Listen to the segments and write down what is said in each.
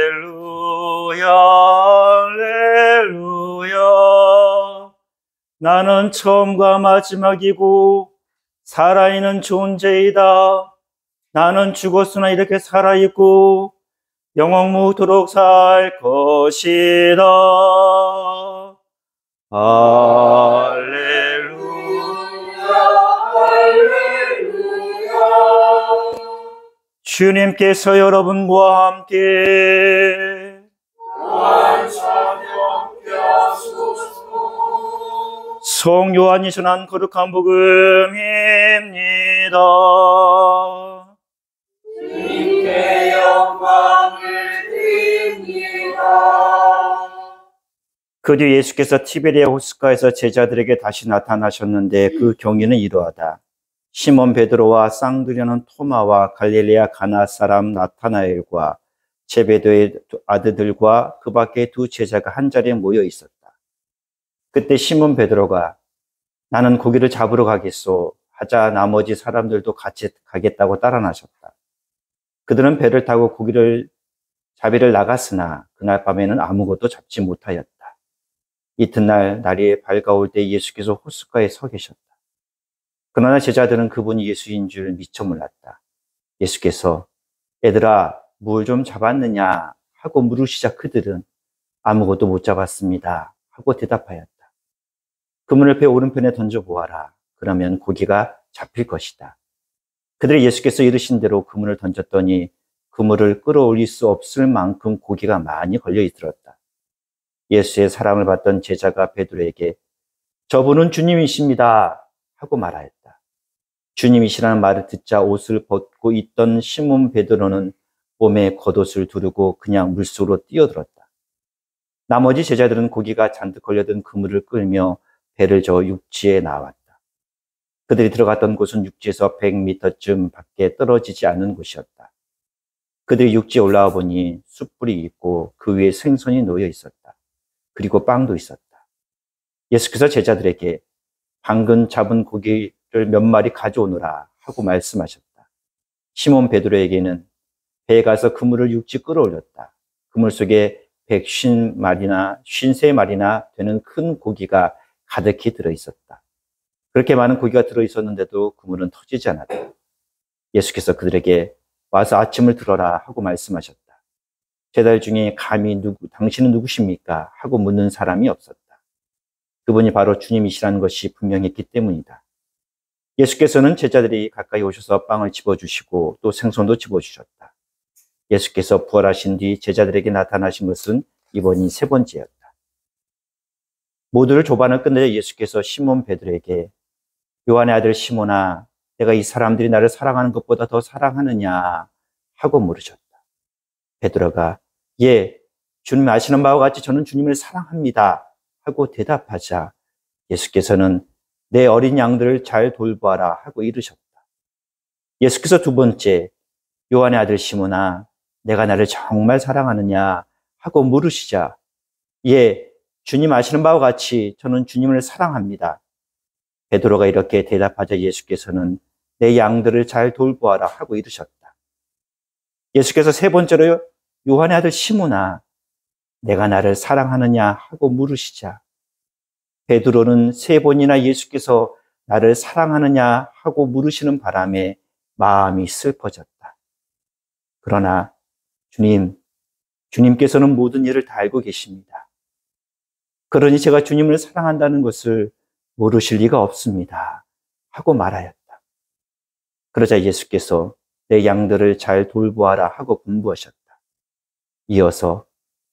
할렐루야, 할렐루야. 나는 처음과 마지막이고 살아있는 존재이다. 나는 죽었으나 이렇게 살아있고 영원무토록 살 것이다. 할렐루야, 할렐루야. 주님께서 여러분과 함께 성 요한이 전한 거룩한 복음입니다. 주님께 영광을 드립니다. 그 뒤 예수께서 티베리아 호숫가에서 제자들에게 다시 나타나셨는데 그 경위는 이러하다. 시몬 베드로와 쌍두려는 토마와 갈릴레아 가나 사람 나타나엘과 제베도의 아들들과 그 밖에 두 제자가 한자리에 모여 있었다. 그때 시몬 베드로가 나는 고기를 잡으러 가겠소 하자 나머지 사람들도 같이 가겠다고 따라 나섰다. 그들은 배를 타고 고기를 잡이를 나갔으나 그날 밤에는 아무것도 잡지 못하였다. 이튿날 날이 밝아올 때 예수께서 호숫가에 서 계셨다. 그러나 제자들은 그분이 예수인 줄 미처 몰랐다. 예수께서 얘들아 물 좀 잡았느냐 하고 물으시자 그들은 아무것도 못 잡았습니다 하고 대답하였다. 그물을 배 오른편에 던져보아라. 그러면 고기가 잡힐 것이다. 그들이 예수께서 이르신 대로 그물을 던졌더니 그물을 끌어올릴 수 없을 만큼 고기가 많이 걸려 있더라. 예수의 사랑을 받던 제자가 베드로에게 저분은 주님이십니다 하고 말하였다. 주님이시라는 말을 듣자 옷을 벗고 있던 시몬 베드로는 몸에 겉옷을 두르고 그냥 물속으로 뛰어들었다. 나머지 제자들은 고기가 잔뜩 걸려든 그물을 끌며 배를 저어 육지에 나왔다. 그들이 들어갔던 곳은 육지에서 100m쯤 밖에 떨어지지 않은 곳이었다. 그들이 육지에 올라와 보니 숯불이 있고 그 위에 생선이 놓여 있었다. 그리고 빵도 있었다. 예수께서 제자들에게 방금 잡은 고기를 몇 마리 가져오너라 하고 말씀하셨다. 시몬 베드로에게는 배에 가서 그물을 육지 끌어올렸다. 그물 속에 150마리나 53마리나 되는 큰 고기가 가득히 들어있었다. 그렇게 많은 고기가 들어있었는데도 그물은 터지지 않았다. 예수께서 그들에게 와서 아침을 들어라 하고 말씀하셨다. 제자들 중에 감히 당신은 누구십니까? 하고 묻는 사람이 없었다. 그분이 바로 주님이시라는 것이 분명했기 때문이다. 예수께서는 제자들이 가까이 오셔서 빵을 집어주시고 또 생선도 집어주셨다. 예수께서 부활하신 뒤 제자들에게 나타나신 것은 이번이 세 번째였다. 모두를 조반을 끝내자 예수께서 시몬 베드로에게 요한의 아들 시몬아, 내가 이 사람들이 나를 사랑하는 것보다 더 사랑하느냐 하고 물으셨다. 베드로가 예, 주님 아시는 바와 같이 저는 주님을 사랑합니다 하고 대답하자 예수께서는 내 어린 양들을 잘 돌보아라 하고 이르셨다. 예수께서 두 번째 요한의 아들 시몬아, 내가 나를 정말 사랑하느냐 하고 물으시자 예, 주님 아시는 바와 같이 저는 주님을 사랑합니다. 베드로가 이렇게 대답하자 예수께서는 내 양들을 잘 돌보아라 하고 이르셨다. 예수께서 세 번째로 요한의 아들 시몬아, 내가 나를 사랑하느냐 하고 물으시자 베드로는 세 번이나 예수께서 나를 사랑하느냐 하고 물으시는 바람에 마음이 슬퍼졌다. 그러나 주님께서는 모든 일을 다 알고 계십니다. 그러니 제가 주님을 사랑한다는 것을 모르실 리가 없습니다 하고 말하였다. 그러자 예수께서 내 양들을 잘 돌보아라 하고 분부하셨다. 이어서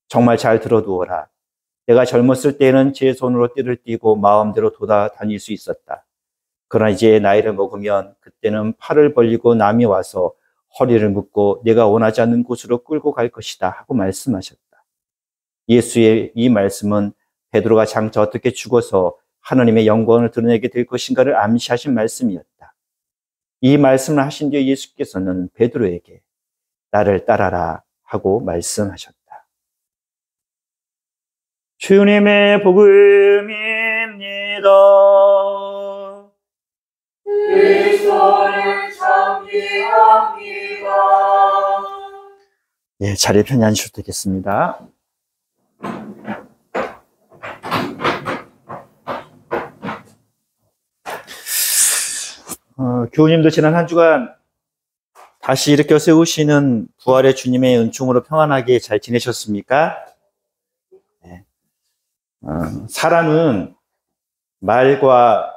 정말 잘 들어두어라. 내가 젊었을 때에는 제 손으로 띠를 띠고 마음대로 돌아다닐 수 있었다. 그러나 이제 나이를 먹으면 그때는 팔을 벌리고 남이 와서 허리를 묶고 내가 원하지 않는 곳으로 끌고 갈 것이다 하고 말씀하셨다. 예수의 이 말씀은 베드로가 장차 어떻게 죽어서 하나님의 영광을 드러내게 될 것인가를 암시하신 말씀이었다. 이 말씀을 하신 뒤에 예수께서는 베드로에게 나를 따라라 하고 말씀하셨다. 주님의 복음입니다. 그리스도를 찬미합니다. 예, 자리에 편히 앉으셔도 되겠습니다. 교우님도 지난 한 주간 다시 일으켜 세우시는 부활의 주님의 은총으로 평안하게 잘 지내셨습니까? 네. 사람은 말과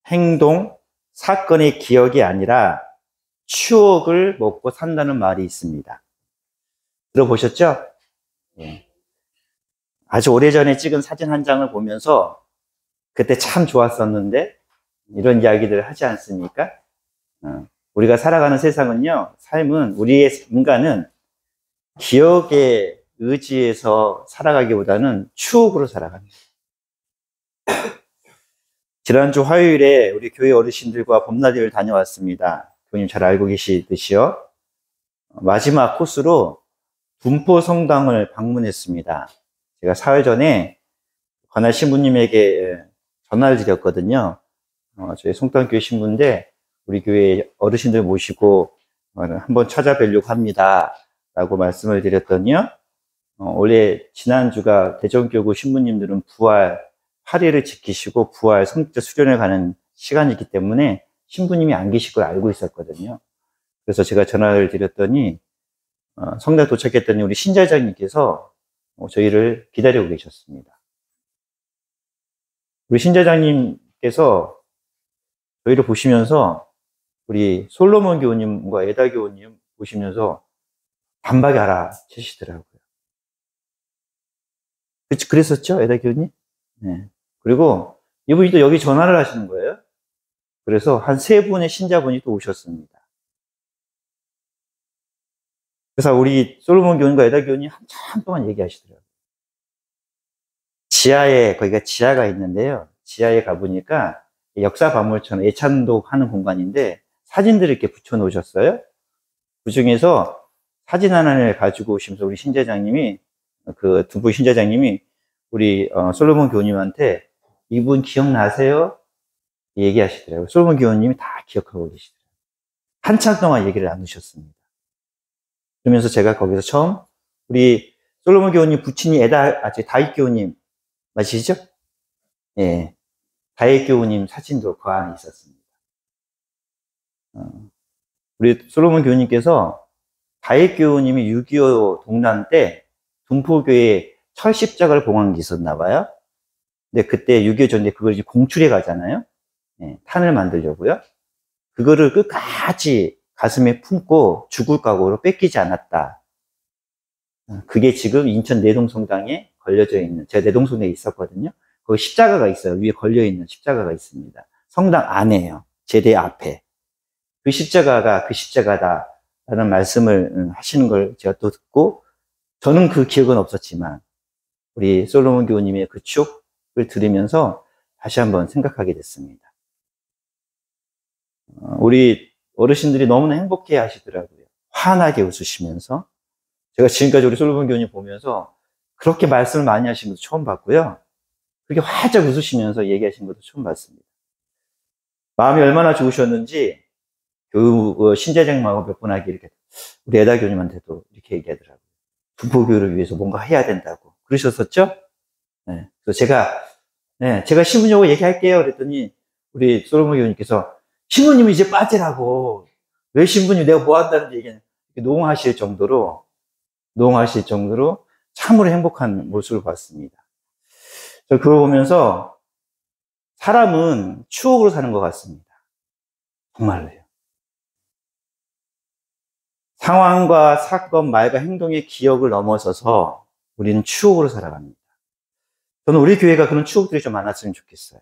행동, 사건의 기억이 아니라 추억을 먹고 산다는 말이 있습니다. 들어보셨죠? 네. 아주 오래전에 찍은 사진 한 장을 보면서 그때 참 좋았었는데 이런 이야기들을 하지 않습니까? 우리가 살아가는 세상은요, 삶은, 우리의 인간은 기억에 의지해서 살아가기보다는 추억으로 살아갑니다. 지난주 화요일에 우리 교회 어르신들과 봄나들이를 다녀왔습니다. 교수님 잘 알고 계시듯이요. 마지막 코스로 분포 성당을 방문했습니다. 제가 사흘 전에 관할 신부님에게 전화를 드렸거든요. 저희 송탄교회 신부인데 우리 교회 어르신들 모시고 한번 찾아뵈려고 합니다. 라고 말씀을 드렸더니요. 원래 지난주가 대전교구 신부님들은 부활 8일을 지키시고 부활 성자 수련회 가는 시간이기 때문에 신부님이 안 계실 걸 알고 있었거든요. 그래서 제가 전화를 드렸더니 성당 도착했더니 우리 신자장님께서 저희를 기다리고 계셨습니다. 우리 신자장님께서 저희를 보시면서 우리 솔로몬 교우님과 에다 교우님 보시면서 반박이 알아채시더라고요. 그랬었죠? 에다 교우님? 네. 그리고 이분이 또 여기 전화를 하시는 거예요. 그래서 한 3분의 신자분이 또 오셨습니다. 그래서 우리 솔로몬 교우님과 에다 교우님 한참 동안 얘기하시더라고요. 지하에, 거기가 지하가 있는데요. 지하에 가보니까 역사 박물처럼 애찬독 하는 공간인데 사진들을 이렇게 붙여 놓으셨어요. 그 중에서 사진 하나를 가지고 오시면서 우리 신자장님이, 그 두 분 신자장님이 우리 솔로몬 교우님한테 이분 기억나세요? 얘기하시더라고요. 솔로몬 교우님이 다 기억하고 계시더라고요. 한참 동안 얘기를 나누셨습니다. 그러면서 제가 거기서 처음 우리 솔로몬 교우님 부친이 다윗 교우님 맞으시죠? 예. 다윗 교우님 사진도 그 안에 있었습니다. 우리 솔로몬 교우님께서 다윗 교우님이 6.25 동란 때 둔포교에 철십자가를 봉한 게 있었나 봐요. 근데 그때 6.25 전에 그걸 이제 공출해 가잖아요. 예, 탄을 만들려고요. 그거를 끝까지 가슴에 품고 죽을 각오로 뺏기지 않았다. 그게 지금 인천 내동성당에 걸려져 있는, 제가 내동성당에 있었거든요. 거기 십자가가 있어요. 위에 걸려있는 십자가가 있습니다. 성당 안에요. 제대 앞에. 그 십자가가 그 십자가다라는 말씀을 하시는 걸 제가 또 듣고, 저는 그 기억은 없었지만, 우리 솔로몬 교우님의 그 추억을 들으면서 다시 한번 생각하게 됐습니다. 우리 어르신들이 너무나 행복해 하시더라고요. 환하게 웃으시면서. 제가 지금까지 우리 솔로몬 교우님 보면서 그렇게 말씀을 많이 하신 것도 처음 봤고요. 그렇게 활짝 웃으시면서 얘기하신 것도 처음 봤습니다. 마음이 얼마나 좋으셨는지 신자장님하고 몇 분 하게 이렇게 우리 에다 교우님한테도 이렇게 얘기하더라고요. 분포교회를 위해서 뭔가 해야 된다고 그러셨었죠? 네. 그래서 제가 신부님하고 얘기할게요. 그랬더니 우리 솔로몬 교우님께서 신부님이 이제 빠지라고 왜 신부님 내가 뭐 한다는지 얘기하냐 농하실 정도로 참으로 행복한 모습을 봤습니다. 저 그걸 보면서 사람은 추억으로 사는 것 같습니다. 정말로요. 상황과 사건, 말과 행동의 기억을 넘어서서 우리는 추억으로 살아갑니다. 저는 우리 교회가 그런 추억들이 좀 많았으면 좋겠어요.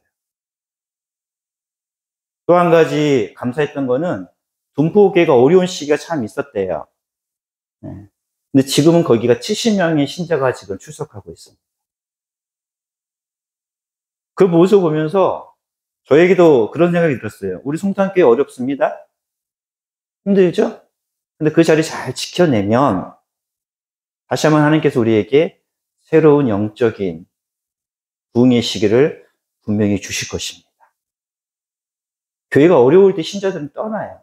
또 한 가지 감사했던 거는 둔포교회가 어려운 시기가 참 있었대요. 네. 근데 지금은 거기가 70명의 신자가 지금 출석하고 있습니다. 그 모습을 보면서 저에게도 그런 생각이 들었어요. 우리 송탄교회 어렵습니다. 힘들죠? 근데 그 자리 잘 지켜내면 다시 한번 하나님께서 우리에게 새로운 영적인 부흥의 시기를 분명히 주실 것입니다. 교회가 어려울 때 신자들은 떠나요.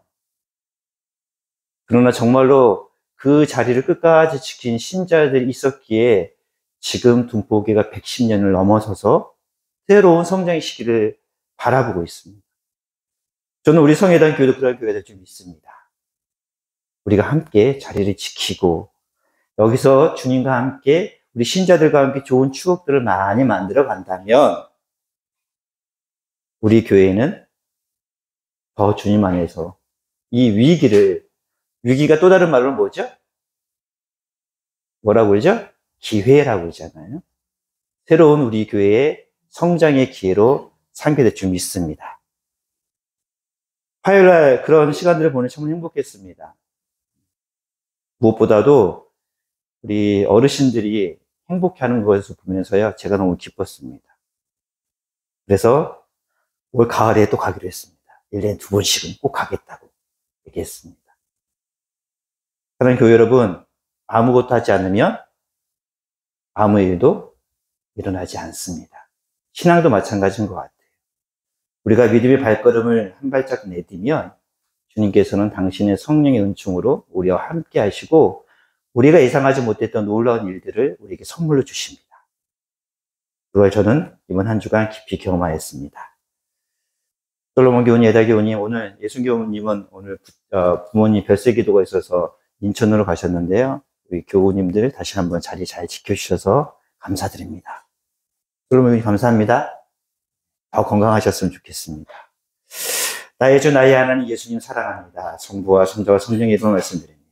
그러나 정말로 그 자리를 끝까지 지킨 신자들이 있었기에 지금 둔포교회가 110년을 넘어서서 새로운 성장의 시기를 바라보고 있습니다. 저는 우리 성회당 교회도 그런 교회들 좀 있습니다. 우리가 함께 자리를 지키고 여기서 주님과 함께 우리 신자들과 함께 좋은 추억들을 많이 만들어 간다면 우리 교회는 더 주님 안에서 이 위기가 또 다른 말로 뭐죠? 뭐라고 그러죠? 기회라고 그러잖아요. 새로운 우리 교회의 성장의 기회로 삼게 될 줄 믿습니다. 화요일날 그런 시간들을 보내 정말 행복했습니다. 무엇보다도 우리 어르신들이 행복해하는 것을 보면서요, 제가 너무 기뻤습니다. 그래서 올 가을에 또 가기로 했습니다. 1년에 2번씩은 꼭 가겠다고 얘기했습니다. 사랑하는 교회 여러분, 아무것도 하지 않으면 아무 일도 일어나지 않습니다. 신앙도 마찬가지인 것 같아요. 우리가 믿음의 발걸음을 한 발짝 내디면 주님께서는 당신의 성령의 은총으로 우리와 함께 하시고 우리가 예상하지 못했던 놀라운 일들을 우리에게 선물로 주십니다. 그걸 저는 이번 한 주간 깊이 경험하였습니다. 솔로몬 교우님, 예다 교우님, 오늘 예순 교우님은 오늘 부모님 별세 기도가 있어서 인천으로 가셨는데요. 우리 교우님들 다시 한번 자리 잘 지켜주셔서 감사드립니다. 솔로몬 교우님 감사합니다. 더 건강하셨으면 좋겠습니다. 나의 주 나의 하나님 예수님 사랑합니다. 성부와 성자와 성령의 이름으로 말씀드립니다.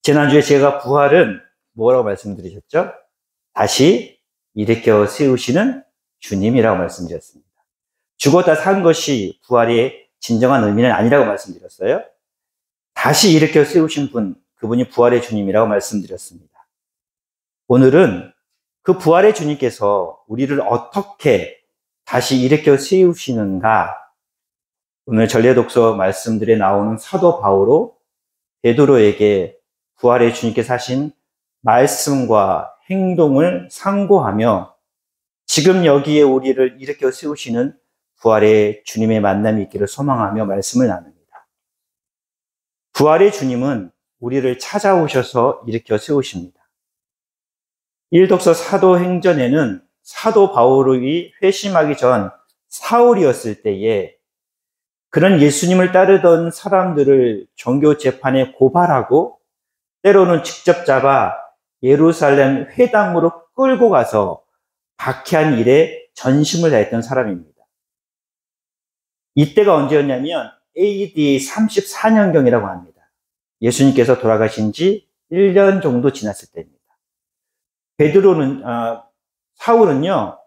지난주에 제가 부활은 뭐라고 말씀드리셨죠? 다시 일으켜 세우시는 주님이라고 말씀드렸습니다. 죽었다 산 것이 부활의 진정한 의미는 아니라고 말씀드렸어요. 다시 일으켜 세우신 분, 그분이 부활의 주님이라고 말씀드렸습니다. 오늘은 그 부활의 주님께서 우리를 어떻게 다시 일으켜 세우시는가? 오늘 전례독서 말씀들에 나오는 사도 바울로 베드로에게 부활의 주님께서 하신 말씀과 행동을 상고하며 지금 여기에 우리를 일으켜 세우시는 부활의 주님의 만남이 있기를 소망하며 말씀을 나눕니다. 부활의 주님은 우리를 찾아오셔서 일으켜 세우십니다. 1독서 사도행전에는 사도 바울이 회심하기 전 사울이었을 때에 그런 예수님을 따르던 사람들을 종교 재판에 고발하고 때로는 직접 잡아 예루살렘 회당으로 끌고 가서 박해한 일에 전심을 다했던 사람입니다. 이때가 언제였냐면 AD 34년경이라고 합니다. 예수님께서 돌아가신 지 1년 정도 지났을 때입니다. 사울은요,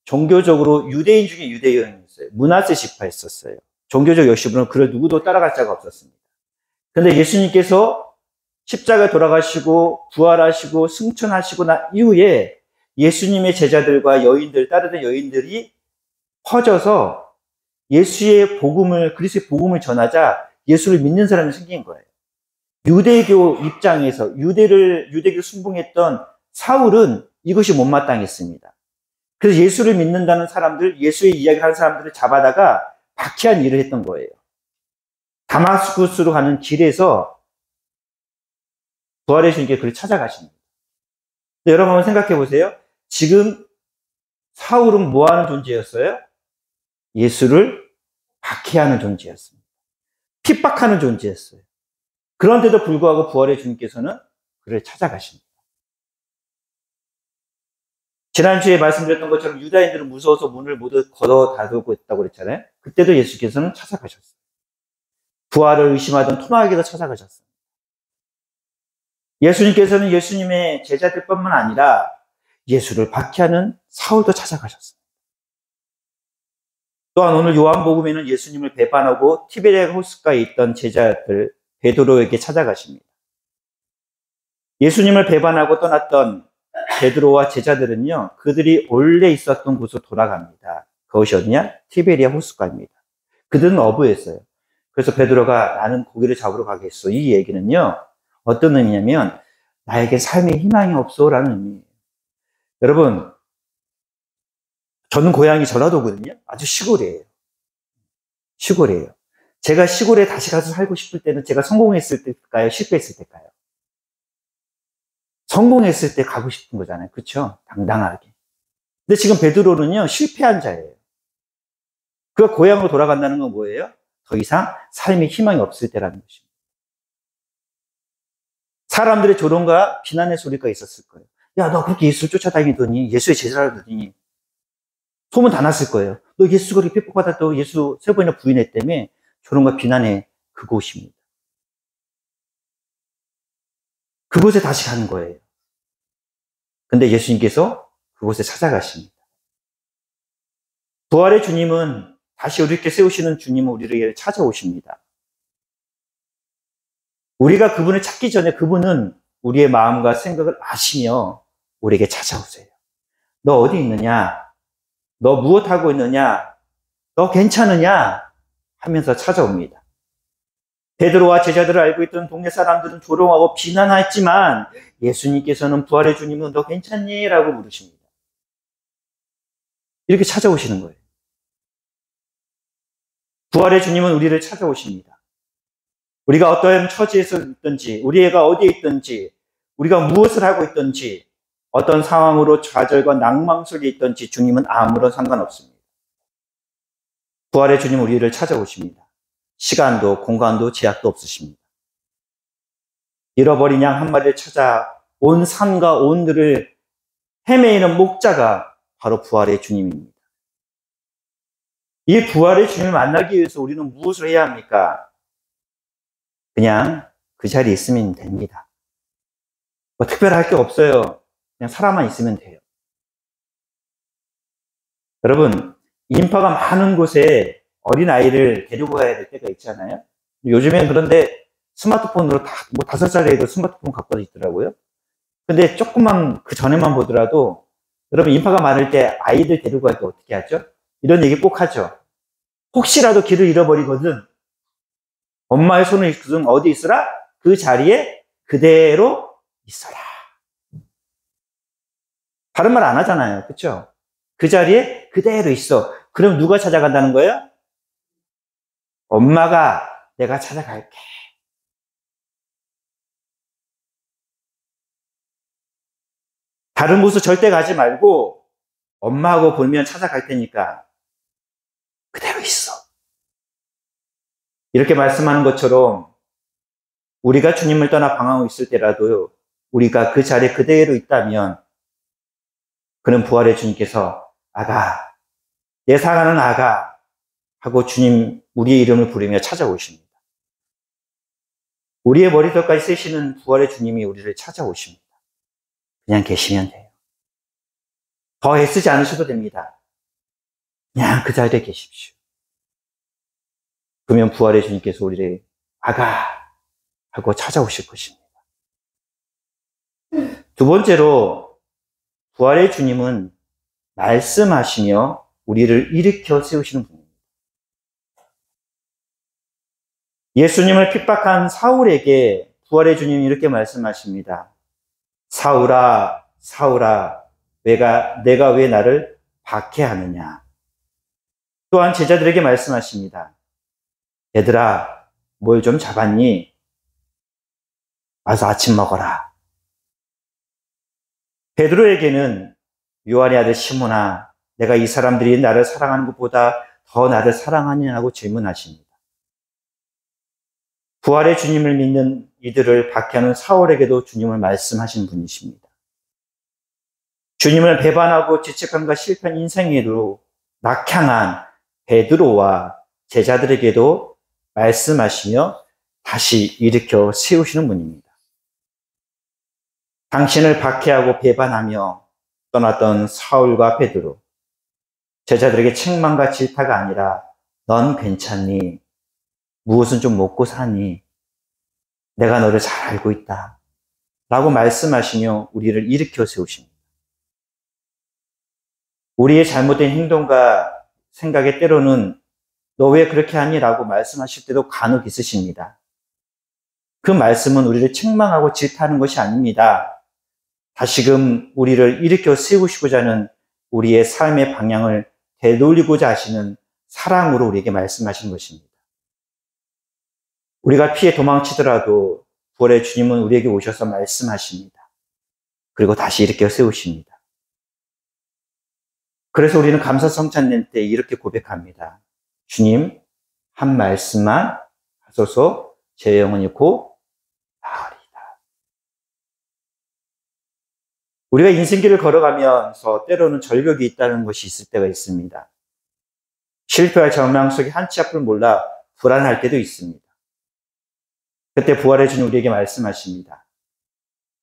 종교적으로 유대인 중에 유대인이었어요. 문하세 지파였었어요. 종교적 역시부는 그를 누구도 따라갈 자가 없었습니다. 그런데 예수님께서 십자가에 돌아가시고 부활하시고 승천하시고 난 이후에 예수님의 제자들과 따르던 여인들이 퍼져서 예수의 복음을, 그리스도의 복음을 전하자 예수를 믿는 사람이 생긴 거예요. 유대교 입장에서 유대교 순봉했던 사울은 이것이 못마땅했습니다. 그래서 예수를 믿는다는 사람들, 예수의 이야기를 하는 사람들을 잡아다가 박해한 일을 했던 거예요. 다마스쿠스로 가는 길에서 부활의 주님께 그를 찾아가십니다. 여러분 한번 생각해 보세요. 지금 사울은 뭐 하는 존재였어요? 예수를 박해하는 존재였습니다. 핍박하는 존재였어요. 그런데도 불구하고 부활의 주님께서는 그를 찾아가십니다. 지난주에 말씀드렸던 것처럼 유다인들은 무서워서 문을 모두 걷어 닫고 있다고 그랬잖아요. 그때도 예수께서는 찾아가셨어요. 부활을 의심하던 토마에게도 찾아가셨어요. 예수님께서는 예수님의 제자들뿐만 아니라 예수를 박해하는 사울도 찾아가셨어요. 또한 오늘 요한복음에는 예수님을 배반하고 티베리아 호숫가에 있던 제자들 베드로에게 찾아가십니다. 예수님을 배반하고 떠났던 베드로와 제자들은요, 그들이 원래 있었던 곳으로 돌아갑니다. 그것이 어디냐? 티베리아 호숫가입니다. 그들은 어부였어요. 그래서 베드로가 나는 고기를 잡으러 가겠어. 이 얘기는요, 어떤 의미냐면 나에게 삶의 희망이 없어라는 의미예요. 여러분, 저는 고향이 전라도거든요. 아주 시골이에요. 제가 시골에 다시 가서 살고 싶을 때는 제가 성공했을 때일까요? 실패했을 때일까요? 성공했을 때 가고 싶은 거잖아요. 그렇죠? 당당하게. 근데 지금 베드로는요, 실패한 자예요. 그가 고향으로 돌아간다는 건 뭐예요? 더 이상 삶의 희망이 없을 때라는 것입니다. 사람들의 조롱과 비난의 소리가 있었을 거예요. 야, 너 그렇게 예수를 쫓아다니더니, 예수의 제자라더니, 소문 다 났을 거예요. 너 예수가 그렇게 핍박받았다고 예수 3번이나 부인했다며 조롱과 비난의 그곳입니다. 그곳에 다시 가는 거예요. 근데 예수님께서 그곳에 찾아가십니다. 부활의 주님은 다시 우리께 세우시는 주님은 우리를 찾아오십니다. 우리가 그분을 찾기 전에 그분은 우리의 마음과 생각을 아시며 우리에게 찾아오세요. 너 어디 있느냐? 너 무엇하고 있느냐? 너 괜찮으냐? 하면서 찾아옵니다. 베드로와 제자들을 알고 있던 동네 사람들은 조롱하고 비난했지만 예수님께서는 부활의 주님은 너 괜찮니? 라고 물으십니다. 이렇게 찾아오시는 거예요. 부활의 주님은 우리를 찾아오십니다. 우리가 어떠한 처지에서 있든지, 우리 애가 어디에 있든지, 우리가 무엇을 하고 있든지, 어떤 상황으로 좌절과 낭망 속에 있든지 주님은 아무런 상관없습니다. 부활의 주님은 우리를 찾아오십니다. 시간도 공간도 제약도 없으십니다. 잃어버린 양 한 마리를 찾아 온 산과 온 들을 헤매이는 목자가 바로 부활의 주님입니다. 이 부활의 주님을 만나기 위해서 우리는 무엇을 해야 합니까? 그냥 그 자리에 있으면 됩니다. 뭐 특별할 게 없어요. 그냥 살아만 있으면 돼요. 여러분, 인파가 많은 곳에 어린아이를 데리고 가야 될 때가 있잖아요. 요즘엔 그런데 스마트폰으로 뭐 5살의 애도 스마트폰 갖고 있더라고요. 근데 조금만 그 전에만 보더라도 여러분 인파가 많을 때 아이들 데리고 갈 때 어떻게 하죠? 이런 얘기 꼭 하죠. 혹시라도 길을 잃어버리거든 엄마의 손을 있거든 어디 있으라? 그 자리에 그대로 있어라. 다른 말 안 하잖아요. 그렇죠? 그 자리에 그대로 있어. 그럼 누가 찾아간다는 거예요? 엄마가 내가 찾아갈게. 다른 곳으로 절대 가지 말고 엄마하고 보면 찾아갈 테니까 그대로 있어. 이렇게 말씀하는 것처럼 우리가 주님을 떠나 방황하고 있을 때라도 우리가 그 자리에 그대로 있다면 그는 부활의 주님께서 아가, 내 사랑하는 아가 하고 주님 우리의 이름을 부르며 찾아오십니다. 우리의 머리털까지 쓰시는 부활의 주님이 우리를 찾아오십니다. 그냥 계시면 돼요. 더 애쓰지 않으셔도 됩니다. 그냥 그 자리에 계십시오. 그러면 부활의 주님께서 우리를 아가 하고 찾아오실 것입니다. 두 번째로 부활의 주님은 말씀하시며 우리를 일으켜 세우시는 분입니다. 예수님을 핍박한 사울에게 부활의 주님이 이렇게 말씀하십니다. 사울아, 사울아, 내가 왜 나를 박해하느냐. 또한 제자들에게 말씀하십니다. 얘들아, 뭘 좀 잡았니? 와서 아침 먹어라. 베드로에게는 요한의 아들 시몬아, 내가 이 사람들이 나를 사랑하는 것보다 더 나를 사랑하느냐고 질문하십니다. 부활의 주님을 믿는 이들을 박해하는 사울에게도 주님을 말씀하신 분이십니다. 주님을 배반하고 죄책감과 실패한 인생으로 낙향한 베드로와 제자들에게도 말씀하시며 다시 일으켜 세우시는 분입니다. 당신을 박해하고 배반하며 떠났던 사울과 베드로, 제자들에게 책망과 질타가 아니라 넌 괜찮니? 무엇은 좀 먹고 사니? 내가 너를 잘 알고 있다. 라고 말씀하시며 우리를 일으켜 세우십니다. 우리의 잘못된 행동과 생각에 때로는 너 왜 그렇게 하니? 라고 말씀하실 때도 간혹 있으십니다. 그 말씀은 우리를 책망하고 질타하는 것이 아닙니다. 다시금 우리를 일으켜 세우시고자 하는 우리의 삶의 방향을 되돌리고자 하시는 사랑으로 우리에게 말씀하신 것입니다. 우리가 피해 도망치더라도 부활의 주님은 우리에게 오셔서 말씀하십니다. 그리고 다시 일으켜 세우십니다. 그래서 우리는 감사성찬 낼 때 이렇게 고백합니다. 주님, 한 말씀만 하소서 제 영혼이 곧 나으리이다. 우리가 인생길을 걸어가면서 때로는 절벽이 있다는 것이 있을 때가 있습니다. 실패할 절망 속에 한 치 앞을 몰라 불안할 때도 있습니다. 그때 부활의 주님 우리에게 말씀하십니다.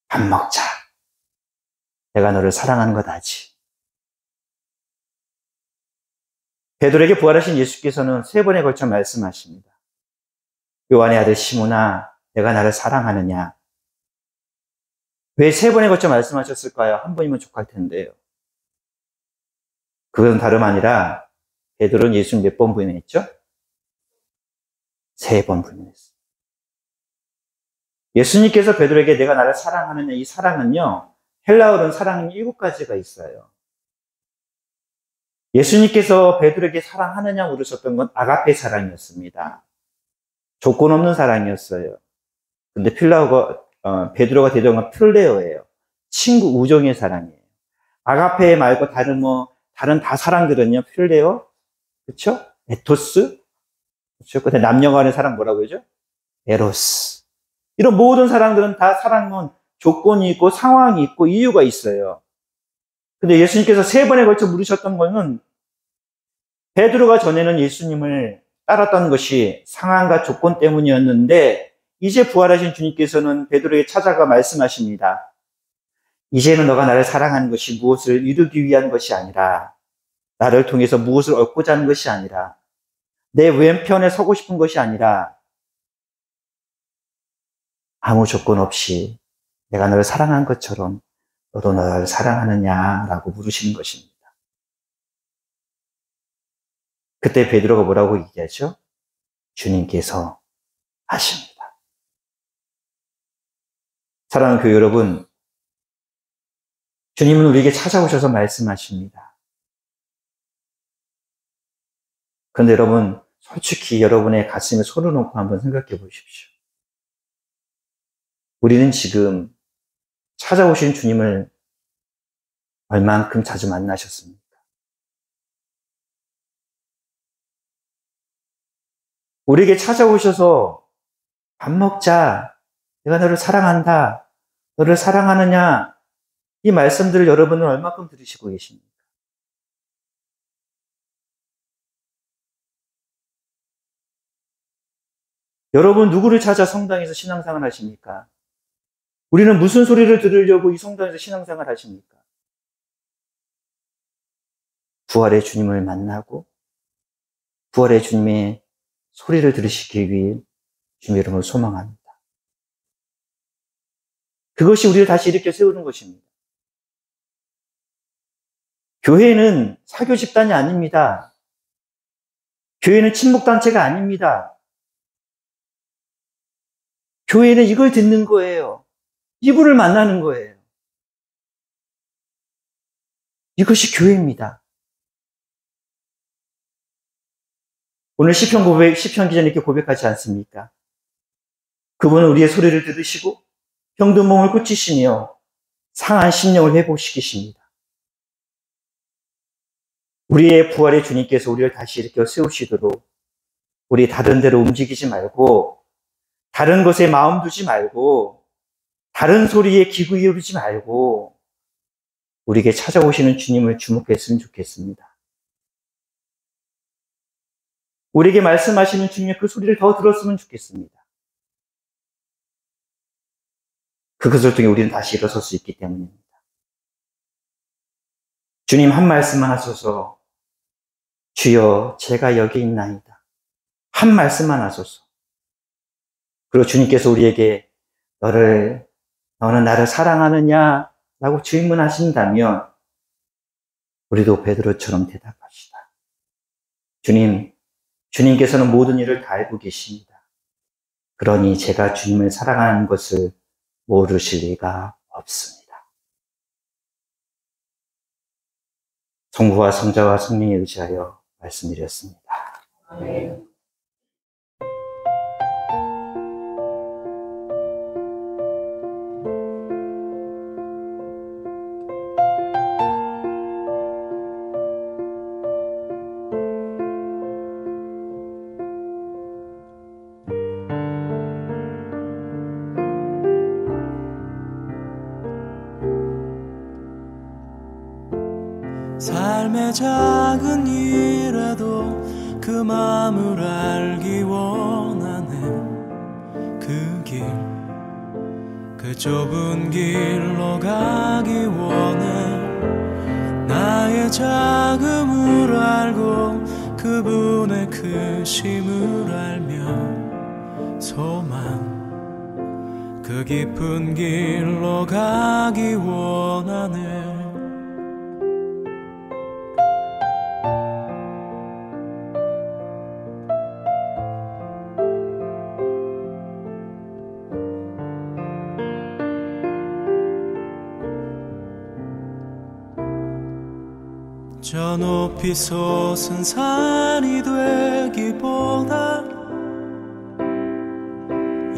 밥 먹자. 내가 너를 사랑하는 것 아지. 베드로에게 부활하신 예수께서는 3번에 걸쳐 말씀하십니다. 요한의 아들 시몬아, 내가 나를 사랑하느냐? 왜 3번에 걸쳐 말씀하셨을까요? 한 번이면 족할 텐데요. 그건 다름 아니라 베드로는 예수님 몇 번 부인했죠? 3번 부인했어요. 예수님께서 베드로에게 내가 나를 사랑하느냐, 이 사랑은요, 헬라어로는 사랑은 7가지가 있어요. 예수님께서 베드로에게 사랑하느냐 물으셨던 건 아가페 사랑이었습니다. 조건 없는 사랑이었어요. 근데 베드로가 대동한 건 필레오예요. 친구, 우정의 사랑이에요. 아가페 말고 다른 다 사랑들은요, 필레오, 그쵸? 에토스, 그쵸? 근데 남녀 간의 사랑 뭐라고 그러죠? 에로스. 이런 모든 사랑들은 다 사랑은 조건이 있고 상황이 있고 이유가 있어요. 근데 예수님께서 3번에 걸쳐 물으셨던 거는 베드로가 전에는 예수님을 따랐던 것이 상황과 조건 때문이었는데 이제 부활하신 주님께서는 베드로에게 찾아가 말씀하십니다. 이제는 너가 나를 사랑하는 것이 무엇을 이루기 위한 것이 아니라 나를 통해서 무엇을 얻고자 하는 것이 아니라 내 왼편에 서고 싶은 것이 아니라 아무 조건 없이 내가 너를 사랑한 것처럼 너도 나를 사랑하느냐라고 물으시는 것입니다. 그때 베드로가 뭐라고 얘기하죠? 주님께서 하십니다. 사랑하는 교회 여러분, 주님은 우리에게 찾아오셔서 말씀하십니다. 그런데 여러분, 솔직히 여러분의 가슴에 손을 놓고 한번 생각해 보십시오. 우리는 지금 찾아오신 주님을 얼만큼 자주 만나셨습니까? 우리에게 찾아오셔서 밥 먹자, 내가 너를 사랑한다, 너를 사랑하느냐, 이 말씀들을 여러분은 얼만큼 들으시고 계십니까? 여러분 누구를 찾아 성당에서 신앙생활 하십니까? 우리는 무슨 소리를 들으려고 이 성당에서 신앙생활 하십니까? 부활의 주님을 만나고 부활의 주님의 소리를 들으시기 위해 주님의 이름을 소망합니다. 그것이 우리를 다시 일으켜 세우는 것입니다. 교회는 사교 집단이 아닙니다. 교회는 친목단체가 아닙니다. 교회는 이걸 듣는 거예요. 이분을 만나는 거예요. 이것이 교회입니다. 오늘 시편 기자는 이렇게 고백하지 않습니까? 그분은 우리의 소리를 들으시고 병든 몸을 고치시며 상한 심령을 회복시키십니다. 우리의 부활의 주님께서 우리를 다시 일으켜 세우시도록 우리 다른 데로 움직이지 말고 다른 것에 마음 두지 말고 다른 소리에 귀 기울이지 말고 우리에게 찾아오시는 주님을 주목했으면 좋겠습니다. 우리에게 말씀하시는 주님의 그 소리를 더 들었으면 좋겠습니다. 그것을 통해 우리는 다시 일어설 수 있기 때문입니다. 주님 한 말씀만 하소서. 주여 제가 여기 있나이다. 한 말씀만 하소서. 그리고 주님께서 우리에게 너는 나를 사랑하느냐? 라고 질문하신다면 우리도 베드로처럼 대답합시다. 주님께서는 모든 일을 다 알고 계십니다. 그러니 제가 주님을 사랑하는 것을 모르실 리가 없습니다. 성부와 성자와 성령에 의지하여 말씀드렸습니다. 아멘. 나의 작은 일에도 그 마음을 알기 원하네. 그 길, 그 좁은 길로 가기 원해. 나의 작음을 알고 그분의 크심을 알며 소망, 그 깊은 길로 가기 원하네. 저 높이 솟은 산이 되기보다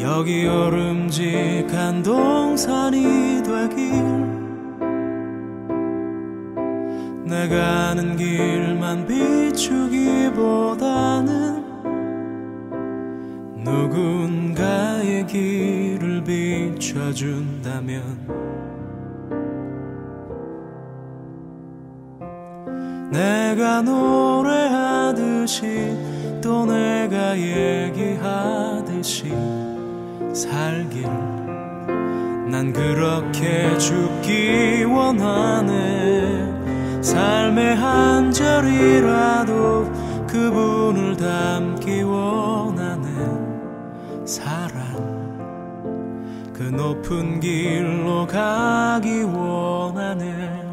여기 오름직한 동산이 되길, 내가 아는 길만 비추기보다는 누군가의 길을 비춰준다면 내가 노래하듯이 또 내가 얘기하듯이 살길, 난 그렇게 죽기 원하네. 삶의 한 절이라도 그분을 담기 원하네. 사랑, 그 높은 길로 가기 원하네.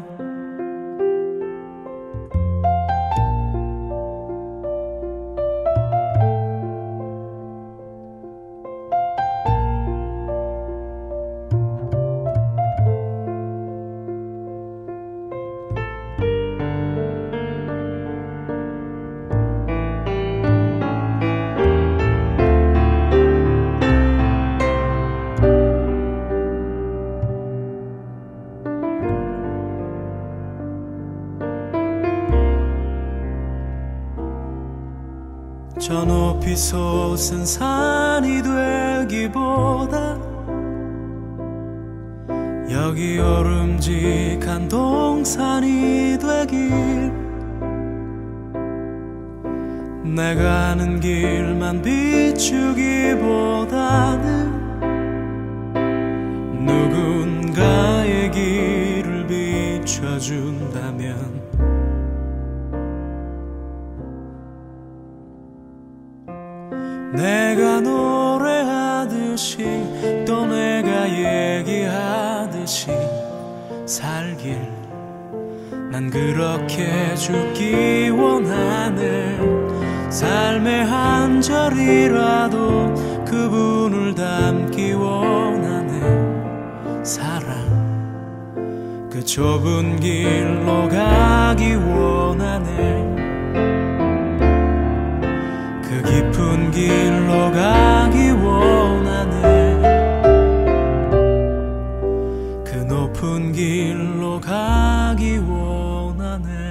저 높이 솟은 산이 되기보다 여기 오름직한 동산이 되길, 내가 아는 길만 비추기보다는 누군가의 길을 비춰준다면 내가 노래하듯이 또 내가 얘기하듯이 살길, 난 그렇게 죽기 원하네. 삶의 한 절이라도 그분을 담기 원하네. 사랑, 그 좁은 길로 가기 원하네. 그 깊은 길로 가기 원하네. 그 높은 길로 가기 원하네.